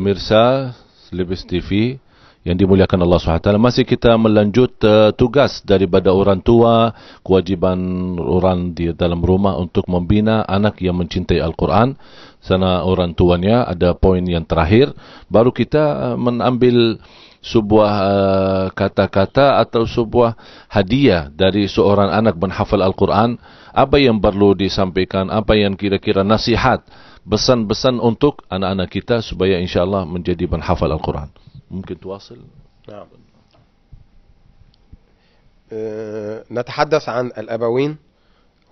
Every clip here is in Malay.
Pemirsa Selebis TV yang dimuliakan Allah SWT, masih kita melanjut tugas daripada orang tua, kewajiban orang di dalam rumah untuk membina anak yang mencintai Al-Quran. Sana orang tuanya ada poin yang terakhir, baru kita mengambil sebuah kata-kata atau sebuah hadiah dari seorang anak menghafal Al-Quran. Apa yang perlu disampaikan, apa yang kira-kira nasihat, pesan-pesan untuk anak-anak kita supaya insyaAllah menjadi menghafal Al-Quran. ممكن تواصل؟ نعم. نتحدث عن الأبوين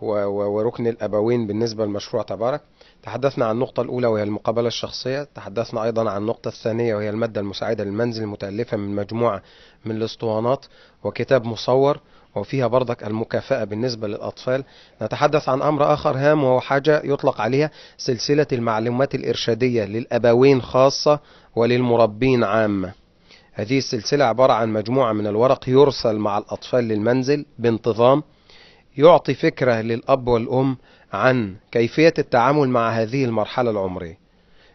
وركن الأبوين بالنسبة لمشروع تبارك. تحدثنا عن النقطة الأولى وهي المقابلة الشخصية. تحدثنا أيضا عن النقطة الثانية وهي المادة المساعدة للمنزل المتألفة من مجموعة من الاسطوانات وكتاب مصور، وفيها برضك المكافأة بالنسبة للأطفال. نتحدث عن أمر آخر هام وهو حاجة يطلق عليها سلسلة المعلومات الإرشادية للأبوين خاصة وللمربين عامة. هذه السلسلة عبارة عن مجموعة من الورق يرسل مع الأطفال للمنزل بانتظام، يعطي فكرة للأب والأم عن كيفية التعامل مع هذه المرحلة العمرية.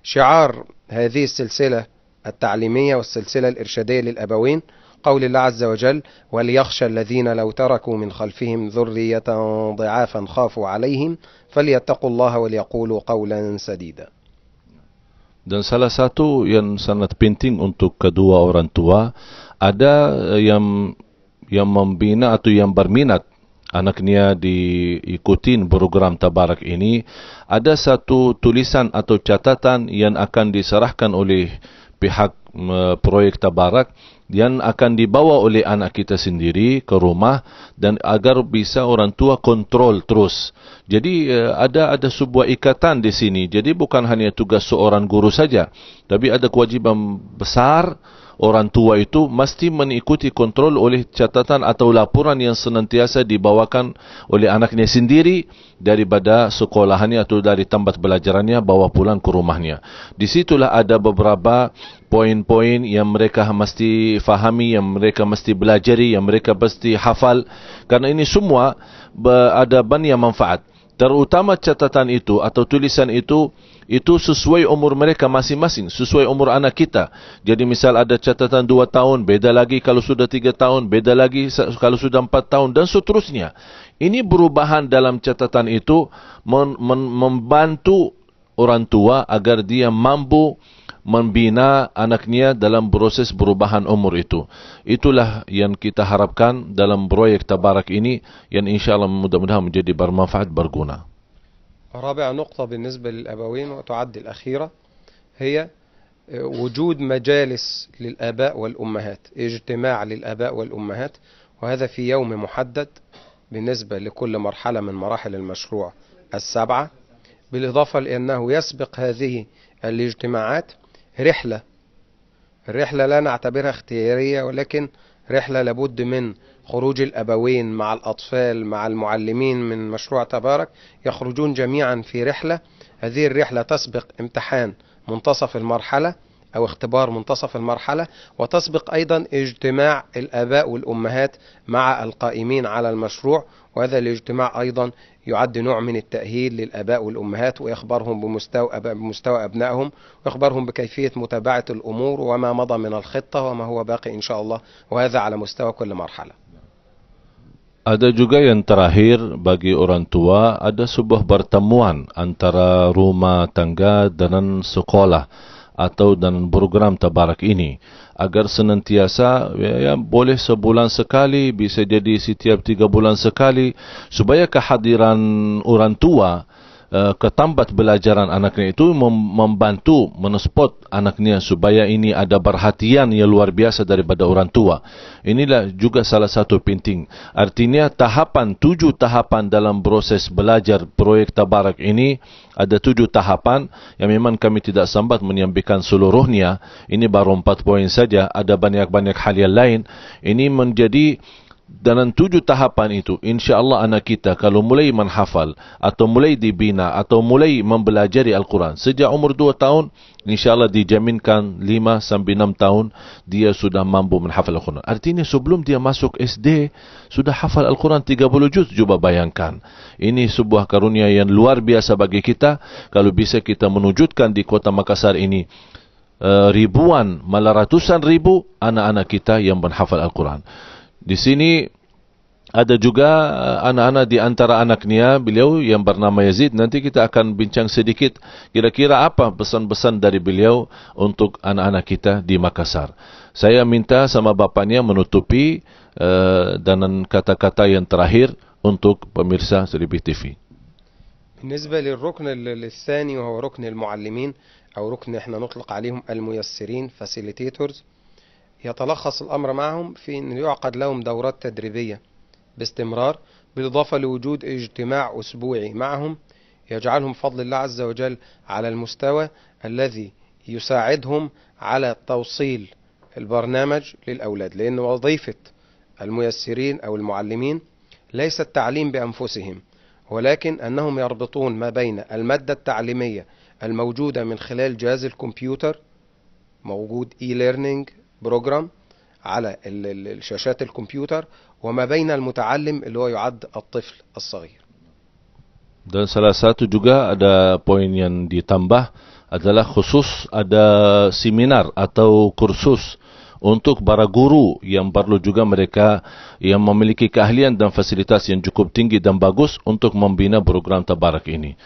شعار هذه السلسلة التعليمية والسلسلة الإرشادية للأبوين قول الله عز وجل: وليخشى الذين لو تركوا من خلفهم ذرية ضعافا خافوا عليهم فليتقوا الله وليقولوا قولا سديدا. Dan salah satu yang sangat penting untuk kedua orang tua, ada yang membina atau yang berminat anaknya diikutin program Tabarak ini, ada satu tulisan atau catatan yang akan diserahkan oleh pihak proyek Tabarak yang akan dibawa oleh anak kita sendiri ke rumah, dan agar bisa orang tua kontrol terus. Jadi ada sebuah ikatan di sini. Jadi bukan hanya tugas seorang guru saja, tapi ada kewajiban besar. Orang tua itu mesti mengikuti kontrol oleh catatan atau laporan yang senantiasa dibawakan oleh anaknya sendiri daripada sekolahannya atau dari tempat belajarannya, bawa pulang ke rumahnya. Di situlah ada beberapa poin-poin yang mereka mesti fahami, yang mereka mesti belajari, yang mereka mesti hafal. Karena ini semua ada banyak manfaat. Terutama catatan itu atau tulisan itu sesuai umur mereka masing-masing, sesuai umur anak kita. Jadi misal ada catatan 2 tahun, beda lagi kalau sudah 3 tahun, beda lagi kalau sudah 4 tahun, dan seterusnya. Ini perubahan dalam catatan itu membantu orang tua agar dia mampu membina anaknya dalam proses perubahan umur itu. Itulah yang kita harapkan dalam proyek Tabarak ini, yang insyaAllah mudah-mudahan menjadi bermanfaat, berguna. رابع نقطة بالنسبة للأبوين وتعد الأخيرة هي وجود مجالس للآباء والأمهات، اجتماع للآباء والأمهات، وهذا في يوم محدد بالنسبة لكل مرحلة من مراحل المشروع 7، بالإضافة لأنه يسبق هذه الاجتماعات الرحلة لا نعتبرها اختيارية، ولكن رحلة لابد من خروج الأبوين مع الأطفال مع المعلمين من مشروع تبارك، يخرجون جميعا في رحلة. هذه الرحلة تسبق امتحان منتصف المرحلة أو اختبار منتصف المرحلة، وتسبق أيضا اجتماع الآباء والأمهات مع القائمين على المشروع، وهذا الاجتماع أيضا يعد نوع من التأهيل للآباء والأمهات، ويخبرهم بمستوى أبنائهم، ويخبرهم بكيفية متابعة الأمور وما مضى من الخطة وما هو باقي إن شاء الله، وهذا على مستوى كل مرحلة. Ada juga yang terakhir bagi orang tua, ada sebuah pertemuan antara rumah tangga dan sekolah atau dan program Tabarak ini, agar senantiasa ya boleh sebulan sekali, bisa jadi setiap 3 bulan sekali, supaya kehadiran orang tua ke tempat belajaran anaknya itu membantu mensupport anaknya supaya ini ada perhatian yang luar biasa daripada orang tua. Inilah juga salah satu penting. Artinya 7 tahapan dalam proses belajar proyek Tabarak ini, ada 7 tahapan yang memang kami tidak sempat menyampaikan seluruhnya. Ini baru 4 poin saja, ada banyak-banyak hal yang lain. Ini menjadi dalam 7 tahapan itu, insyaAllah anak kita kalau mulai menghafal atau mulai dibina atau mulai mempelajari Al-Quran sejak umur 2 tahun, insyaAllah dijaminkan 5-6 tahun dia sudah mampu menghafal Al-Quran. Artinya sebelum dia masuk SD sudah hafal Al-Quran 30 juz. Coba bayangkan, ini sebuah karunia yang luar biasa bagi kita. Kalau bisa kita menwujudkan di kota Makassar ini ribuan, malah ratusan ribu anak-anak kita yang menghafal Al-Quran. Di sini ada juga anak-anak di antara anaknya beliau yang bernama Yazid. Nanti kita akan bincang sedikit kira-kira apa pesan-pesan dari beliau untuk anak-anak kita di Makassar. Saya minta sama bapaknya menutupi dengan kata-kata yang terakhir untuk pemirsa Seribi TV. بالنسبة للركن الثاني وهو ركن المعلمين أو ركن احنا نطلق عليهم الميسرين facilitators، يتلخص الأمر معهم في أن يعقد لهم دورات تدريبية باستمرار، بالإضافة لوجود اجتماع أسبوعي معهم يجعلهم فضل الله عز وجل على المستوى الذي يساعدهم على توصيل البرنامج للأولاد. لأن وظيفة الميسرين أو المعلمين ليس التعليم بأنفسهم، ولكن أنهم يربطون ما بين المادة التعليمية الموجودة من خلال جهاز الكمبيوتر، موجود e-learning program على الشاشات الكمبيوتر، وما بين المتعلم اللي هو يعد الطفل الصغير. Dan salah satu juga ada poin yang ditambah adalah khusus ada seminar atau kursus untuk para guru yang perlu juga mereka yang memiliki keahlian dan fasilitas yang cukup tinggi dan bagus untuk membina program Tabarak ini.